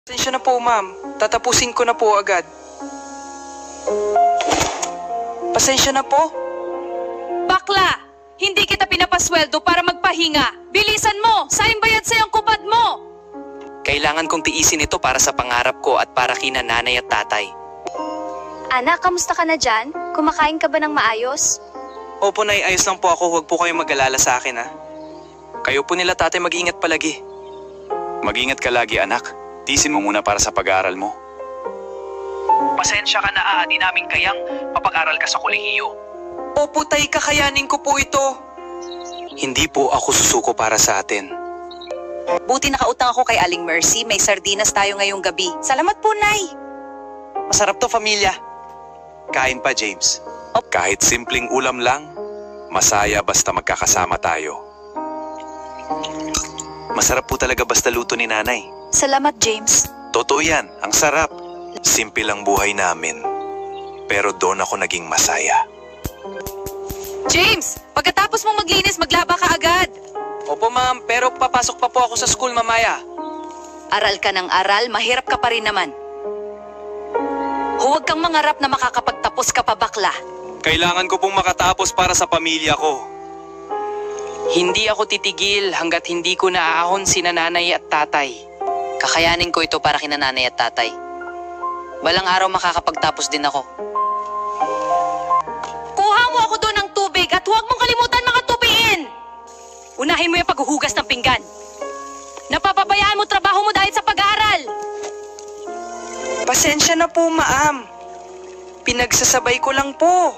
Pasensya na po, ma'am. Tatapusin ko na po agad. Pasensya na po. Bakla! Hindi kita pinapasweldo para magpahinga. Bilisan mo! Sayang bayad sa'yo ang kubad mo! Kailangan kong tiisin ito para sa pangarap ko at para kina nanay at tatay. Anak, kamusta ka na dyan? Kumakain ka ba ng maayos? Opo, nay, ayos lang po ako. Huwag po kayong mag-alala sa akin, ha. Kayo po nila tatay mag-iingat palagi. Mag-ingat ka lagi, anak. Tiisin mo muna para sa pag-aaral mo. Pasensya ka na di namin kayang papag-aral ka sa kolehiyo. Opo, tay, kakayanin ko po ito. Hindi po ako susuko para sa atin. Buti nakautang ako kay Aling Mercy. May sardinas tayo ngayong gabi. Salamat po, Nay! Masarap to, pamilya. Kain pa, James. Kahit simpleng ulam lang, masaya basta magkakasama tayo. Masarap po talaga basta luto ni nanay. Salamat, James. Totoo yan, ang sarap. Simple lang buhay namin. Pero doon ako naging masaya. James! Pagkatapos mong maglinis, maglaba ka agad! Opo, ma'am, pero papasok pa po ako sa school mamaya. Aral ka ng aral, mahirap ka pa rin naman. Huwag kang mangarap na makakapagtapos ka pa, bakla. Kailangan ko pong makatapos para sa pamilya ko. Hindi ako titigil hanggat hindi ko naaahon sina nanay at tatay. Kakayanin ko ito para kina nanay at tatay. Balang araw makakapagtapos din ako. Kuha mo ako doon ng tubig at huwag mong kalimutan mga tubiin! Unahin mo yung paghuhugas ng pinggan. Napapabayaan mo trabaho mo dahil sa pag-aaral. Pasensya na po, ma'am. Pinagsasabay ko lang po.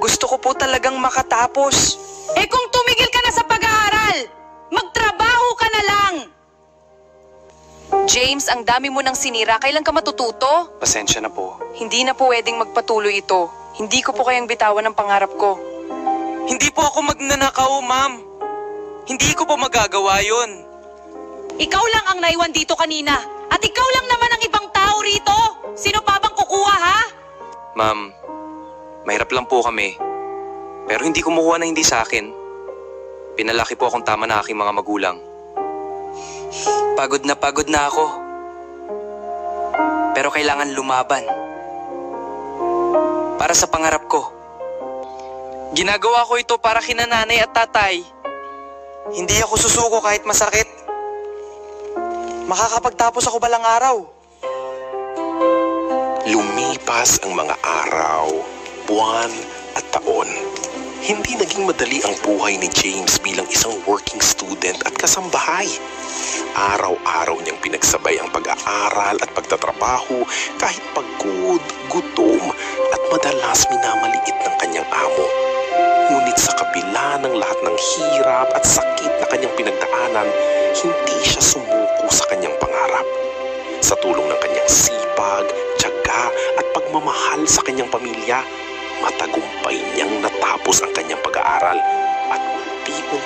Gusto ko po talagang makatapos. Eh kung tumigil ka na sa pag-aaral, magtrabaho ka na lang! James, ang dami mo nang sinira. Kailan ka matututo? Pasensya na po. Hindi na po pwedeng magpatuloy ito. Hindi ko po kayang bitawan ang pangarap ko. Hindi po ako magnanakaw, ma'am. Hindi ko po magagawa yun. Ikaw lang ang naiwan dito kanina. At ikaw lang naman ang ibang tao rito. Sino pa bang kukuha, ha? Ma'am, mahirap lang po kami. Pero hindi kumukuha na hindi sa akin. Pinalaki po akong tama na aking mga magulang. Pagod na ako. Pero kailangan lumaban. Para sa pangarap ko. Ginagawa ko ito para kina nanay at tatay. Hindi ako susuko kahit masakit. Makakapagtapos ako balang araw. Lumipas ang mga araw, buwan at taon. Hindi naging madali ang buhay ni James bilang isang working student at kasambahay. Araw-araw niyang pinagsabay ang pag-aaral at pagtatrabaho kahit pagod, gutom at madalas minamaliit ng kanyang amo. Ngunit sa kabila ng lahat ng hirap at sakit na kanyang pinagdaanan, hindi siya sumuko sa kanyang pangarap. Sa tulong ng kanyang sipag, tiyaga at pagmamahal sa kanyang pamilya, matagumpay niyang natapos ang kanyang pag-aaral at unti-unti